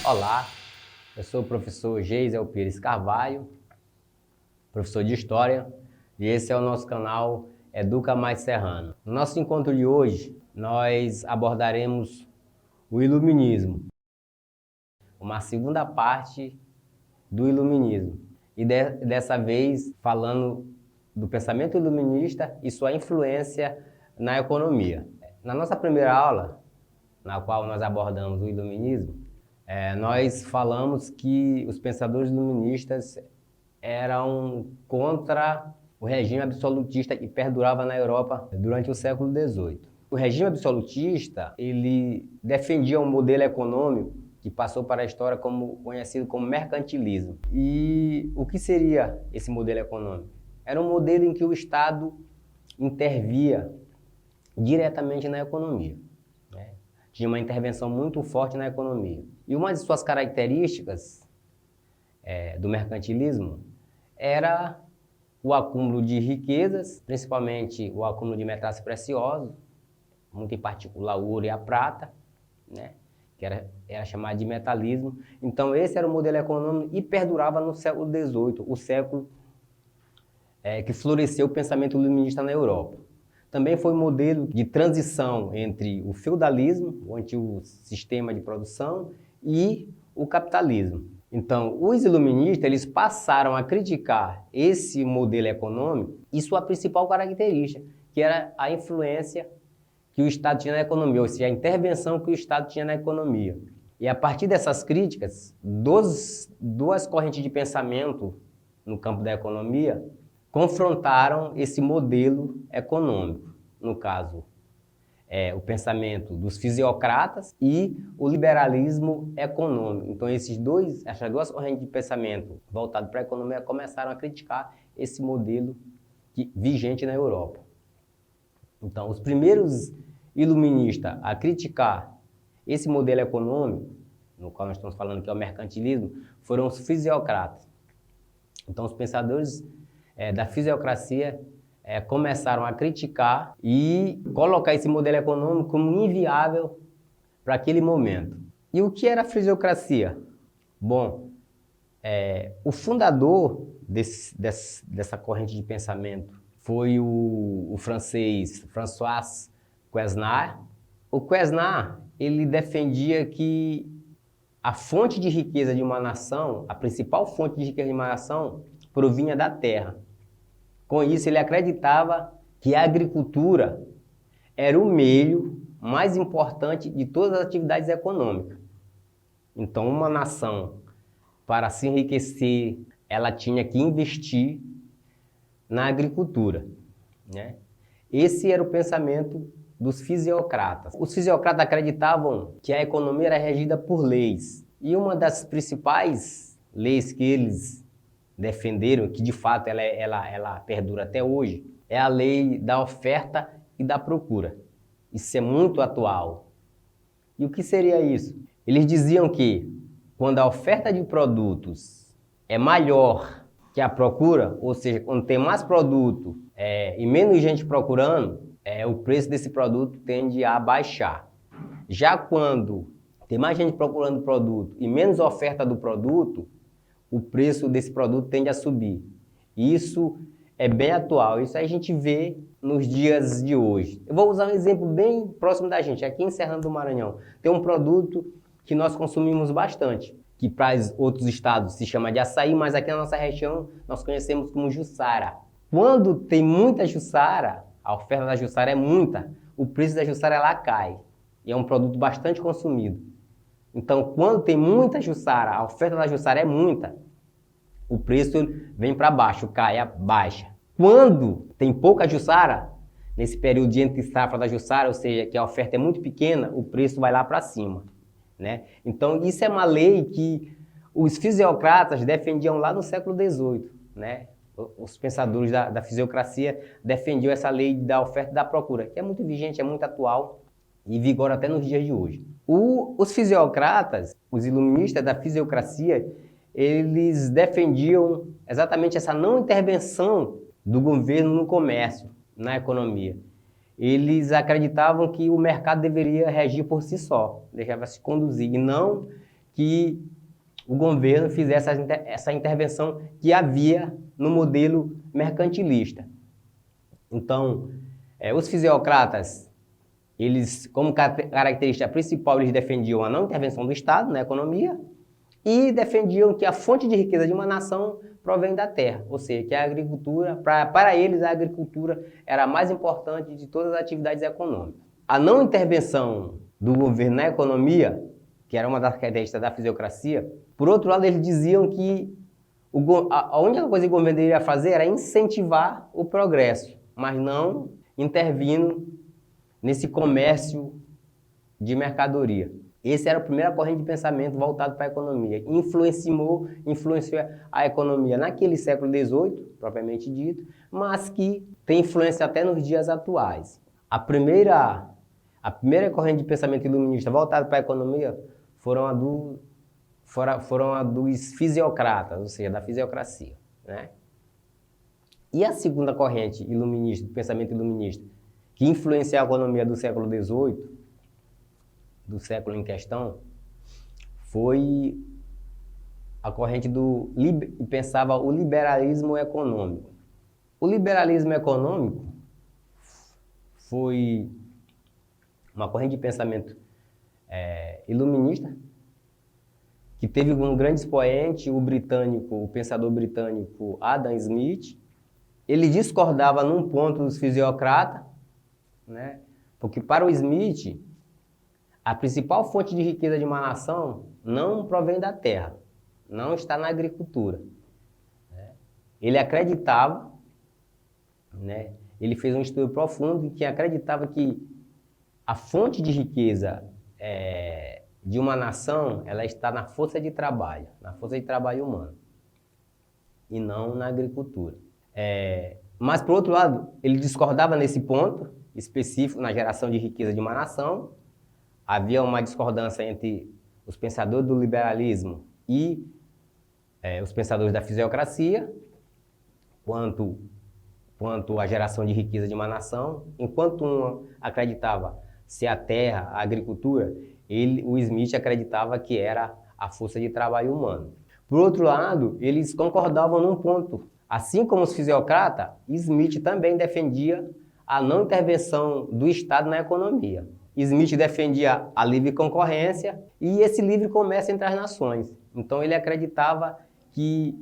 Olá, eu sou o professor Geisel Pires Carvalho, professor de História, e esse é o nosso canal Educa Mais Serrano. No nosso encontro de hoje, nós abordaremos o Iluminismo, uma segunda parte do Iluminismo, e dessa vez falando do pensamento iluminista e sua influência na economia. Na nossa primeira aula, na qual nós abordamos o Iluminismo, nós falamos que os pensadores iluministas eram contra o regime absolutista que perdurava na Europa durante o século XVIII. O regime absolutista, ele defendia um modelo econômico que passou para a história conhecido como mercantilismo. E o que seria esse modelo econômico? Era um modelo em que o Estado intervia diretamente na economia. Tinha uma intervenção muito forte na economia. E uma de suas características do mercantilismo era o acúmulo de riquezas, principalmente o acúmulo de metais preciosos, muito em particular o ouro e a prata, né? Que era chamado de metalismo. Então esse era o modelo econômico e perdurava no século XVIII, o século que floresceu o pensamento iluminista na Europa. Também foi um modelo de transição entre o feudalismo, o antigo sistema de produção, e o capitalismo. Então, os iluministas eles passaram a criticar esse modelo econômico e sua principal característica, que era a influência que o Estado tinha na economia, ou seja, a intervenção que o Estado tinha na economia. E a partir dessas críticas, duas correntes de pensamento no campo da economia confrontaram esse modelo econômico, no caso, o pensamento dos fisiocratas e o liberalismo econômico. Então essas duas correntes de pensamento voltadas para a economia começaram a criticar esse modelo vigente na Europa. Então os primeiros iluministas a criticar esse modelo econômico, no qual nós estamos falando que é o mercantilismo, foram os fisiocratas. Então os pensadores da fisiocracia começaram a criticar e colocar esse modelo econômico como inviável para aquele momento. E o que era a fisiocracia? Bom, o fundador dessa corrente de pensamento foi o francês François Quesnay. O Quesnay, ele defendia que a fonte de riqueza de uma nação, a principal fonte de riqueza de uma nação, provinha da terra. Com isso, ele acreditava que a agricultura era o meio mais importante de todas as atividades econômicas. Então, uma nação, para se enriquecer, ela tinha que investir na agricultura, né? Esse era o pensamento dos fisiocratas. Os fisiocratas acreditavam que a economia era regida por leis. E uma das principais leis que eles defenderam, que de fato ela perdura até hoje, é a lei da oferta e da procura. Isso é muito atual. E o que seria isso? Eles diziam que quando a oferta de produtos é maior que a procura, ou seja, quando tem mais produto e menos gente procurando, o preço desse produto tende a baixar. Já quando tem mais gente procurando o produto e menos oferta do produto, o preço desse produto tende a subir. Isso é bem atual, isso a gente vê nos dias de hoje. Eu vou usar um exemplo bem próximo da gente, aqui em Serrano do Maranhão. Tem um produto que nós consumimos bastante, que para outros estados se chama de açaí, mas aqui na nossa região nós conhecemos como jussara. Quando tem muita jussara, a oferta da jussara é muita, o preço da jussara lá cai. E é um produto bastante consumido. Então, quando tem muita jussara, a oferta da jussara é muita, o preço vem para baixo, cai, baixa. Quando tem pouca jussara, nesse período de entre safra da jussara, ou seja, que a oferta é muito pequena, o preço vai lá para cima, né? Então, isso é uma lei que os fisiocratas defendiam lá no século XVIII, né? Os pensadores da fisiocracia defendiam essa lei da oferta e da procura, que é muito vigente, é muito atual e vigora até nos dias de hoje. Os fisiocratas, os iluministas da fisiocracia, eles defendiam exatamente essa não intervenção do governo no comércio, na economia. Eles acreditavam que o mercado deveria regir por si só, deixava-se conduzir, e não que o governo fizesse essa intervenção que havia no modelo mercantilista. Então, os fisiocratas, eles, como característica principal, eles defendiam a não intervenção do Estado na economia e defendiam que a fonte de riqueza de uma nação provém da terra, ou seja, que a agricultura, para eles, a agricultura era a mais importante de todas as atividades econômicas. A não intervenção do governo na economia, que era uma das características da fisiocracia, por outro lado, eles diziam que a única coisa que o governo deveria fazer era incentivar o progresso, mas não intervindo nesse comércio de mercadoria. Essa era a primeira corrente de pensamento voltado para a economia. Influenciou a economia naquele século XVIII, propriamente dito, mas que tem influência até nos dias atuais. A primeira corrente de pensamento iluminista voltada para a economia foram a dos fisiocratas, ou seja, da fisiocracia, né? E a segunda corrente iluminista, do pensamento iluminista, que influenciou a economia do século XVIII, do século em questão, foi a corrente que pensava o liberalismo econômico. O liberalismo econômico foi uma corrente de pensamento iluminista, que teve um grande expoente, o pensador britânico Adam Smith. Ele discordava num ponto dos fisiocratas, né? Porque para o Smith, a principal fonte de riqueza de uma nação não provém da terra, não está na agricultura, né? Ele acreditava, né? Ele fez um estudo profundo que acreditava que a fonte de riqueza de uma nação, ela está na força de trabalho humano, e não na agricultura. Mas, por outro lado, ele discordava nesse ponto específico na geração de riqueza de uma nação. Havia uma discordância entre os pensadores do liberalismo e os pensadores da fisiocracia quanto à geração de riqueza de uma nação. Enquanto um acreditava ser a terra, a agricultura, o Smith acreditava que era a força de trabalho humano. Por outro lado, eles concordavam num ponto. Assim como os fisiocratas, Smith também defendia a não intervenção do Estado na economia. Smith defendia a livre concorrência e esse livre comércio entre as nações. Então ele acreditava que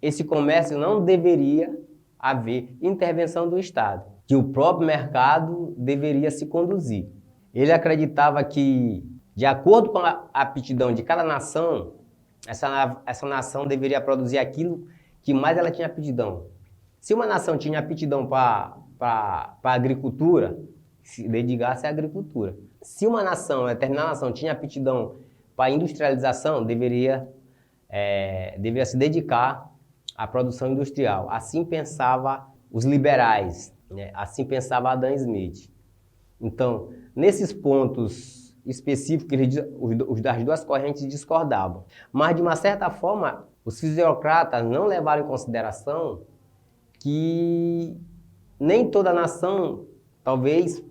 esse comércio não deveria haver intervenção do Estado, que o próprio mercado deveria se conduzir. Ele acreditava que, de acordo com a aptidão de cada nação, essa nação deveria produzir aquilo que mais ela tinha aptidão. Se uma nação tinha aptidão para a agricultura, se dedicasse à agricultura. Se uma determinada nação tinha aptidão para a industrialização, deveria se dedicar à produção industrial. Assim pensava os liberais, né? Assim pensava Adam Smith. Então, nesses pontos específicos, as duas correntes discordavam. Mas, de uma certa forma, os fisiocratas não levaram em consideração que nem toda nação, talvez,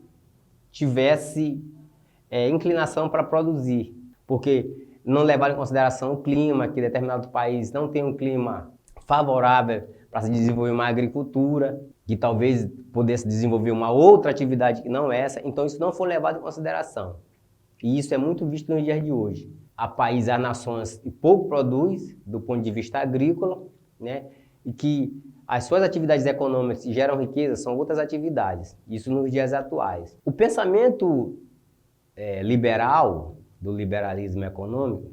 tivesse inclinação para produzir, porque não levaram em consideração o clima, que determinado país não tem um clima favorável para se desenvolver uma agricultura, que talvez pudesse desenvolver uma outra atividade que não essa. Então isso não foi levado em consideração. E isso é muito visto nos dias de hoje. Há nações que pouco produzem do ponto de vista agrícola, né? E que as suas atividades econômicas que geram riqueza são outras atividades. Isso nos dias atuais. O pensamento liberal, do liberalismo econômico,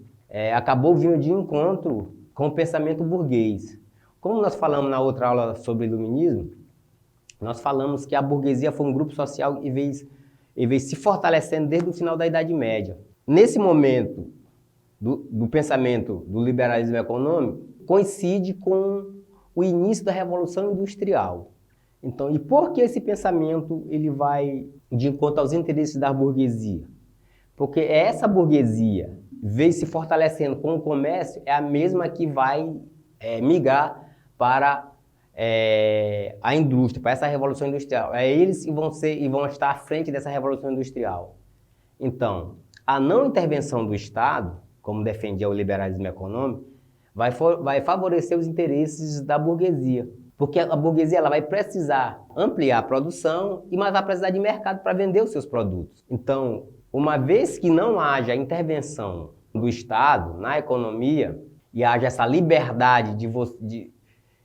acabou vindo de encontro com o pensamento burguês. Como nós falamos na outra aula sobre iluminismo, nós falamos que a burguesia foi um grupo social que veio se fortalecendo desde o final da Idade Média. Nesse momento do pensamento do liberalismo econômico, coincide com o início da Revolução Industrial. Então, e por que esse pensamento ele vai de encontro aos interesses da burguesia? Porque essa burguesia veio se fortalecendo com o comércio, é a mesma que vai migrar para a indústria, para essa Revolução Industrial. Eles que vão estar à frente dessa Revolução Industrial. Então, a não intervenção do Estado, como defendia o liberalismo econômico, vai favorecer os interesses da burguesia. Porque a burguesia ela vai precisar ampliar a produção, mas vai precisar de mercado para vender os seus produtos. Então, uma vez que não haja intervenção do Estado na economia e haja essa liberdade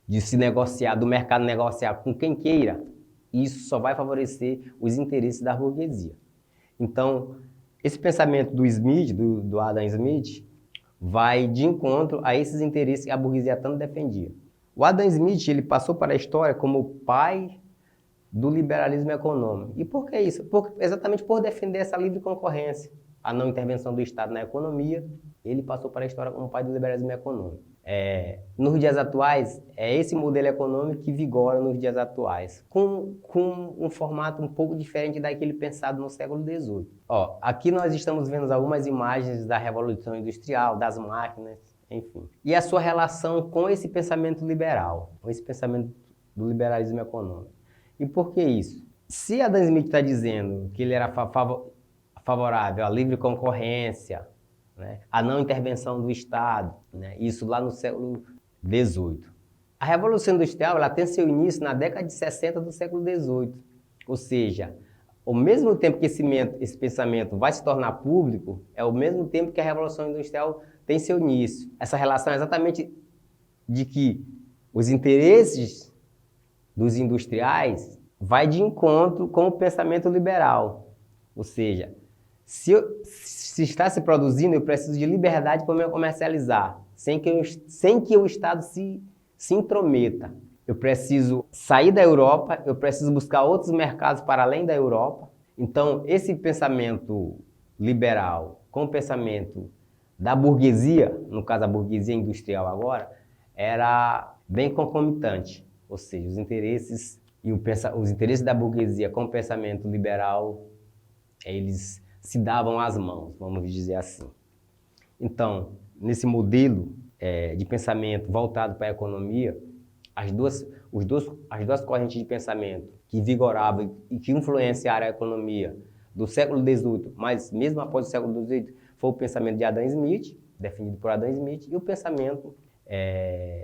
de se negociar, do mercado negociar com quem queira, isso só vai favorecer os interesses da burguesia. Então, esse pensamento do Smith, do Adam Smith, vai de encontro a esses interesses que a burguesia tanto defendia. O Adam Smith ele passou para a história como o pai do liberalismo econômico. E por que isso? Exatamente por defender essa livre concorrência, a não intervenção do Estado na economia, ele passou para a história como o pai do liberalismo econômico. Nos dias atuais, é esse modelo econômico que vigora nos dias atuais, com um formato um pouco diferente daquele pensado no século XVIII. Aqui nós estamos vendo algumas imagens da Revolução Industrial, das máquinas, enfim. E a sua relação com esse pensamento liberal, com esse pensamento do liberalismo econômico. E por que isso? Se Adam Smith está dizendo que ele era favorável à livre concorrência, né, a não intervenção do Estado, né, isso lá no século XVIII. A Revolução Industrial ela tem seu início na década de 60 do século XVIII. Ou seja, ao mesmo tempo que esse pensamento vai se tornar público, é ao mesmo tempo que a Revolução Industrial tem seu início. Essa relação é exatamente de que os interesses dos industriais vai de encontro com o pensamento liberal. Ou seja, se está se produzindo, eu preciso de liberdade para me comercializar, sem que o Estado se intrometa. Eu preciso sair da Europa, eu preciso buscar outros mercados para além da Europa. Então, esse pensamento liberal com o pensamento da burguesia, no caso a burguesia industrial agora, era bem concomitante. Ou seja, os interesses da burguesia com o pensamento liberal, eles se davam as mãos, vamos dizer assim. Então, nesse modelo de pensamento voltado para a economia, as duas correntes de pensamento que vigoravam e que influenciaram a economia do século XVIII, mas mesmo após o século XVIII, foi o pensamento de Adam Smith, defendido por Adam Smith, e o pensamento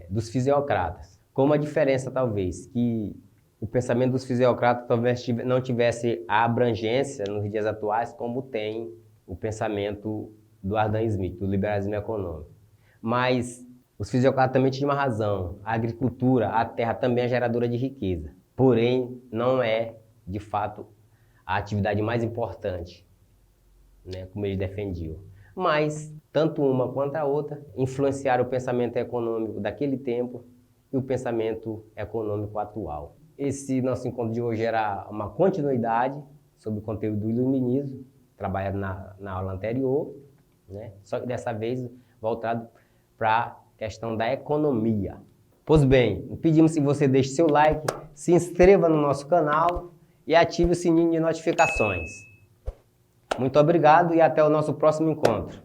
dos fisiocratas. Com uma diferença, talvez, que o pensamento dos fisiocratas talvez não tivesse a abrangência nos dias atuais como tem o pensamento do Adam Smith, do liberalismo econômico. Mas os fisiocratas também tinham uma razão. A agricultura, a terra também é geradora de riqueza. Porém, não é, de fato, a atividade mais importante, né, como eles defendiam. Mas, tanto uma quanto a outra influenciaram o pensamento econômico daquele tempo e o pensamento econômico atual. Esse nosso encontro de hoje era uma continuidade sobre o conteúdo do iluminismo, trabalhado na aula anterior, né? Só que dessa vez voltado para a questão da economia. Pois bem, pedimos que você deixe seu like, se inscreva no nosso canal e ative o sininho de notificações. Muito obrigado e até o nosso próximo encontro.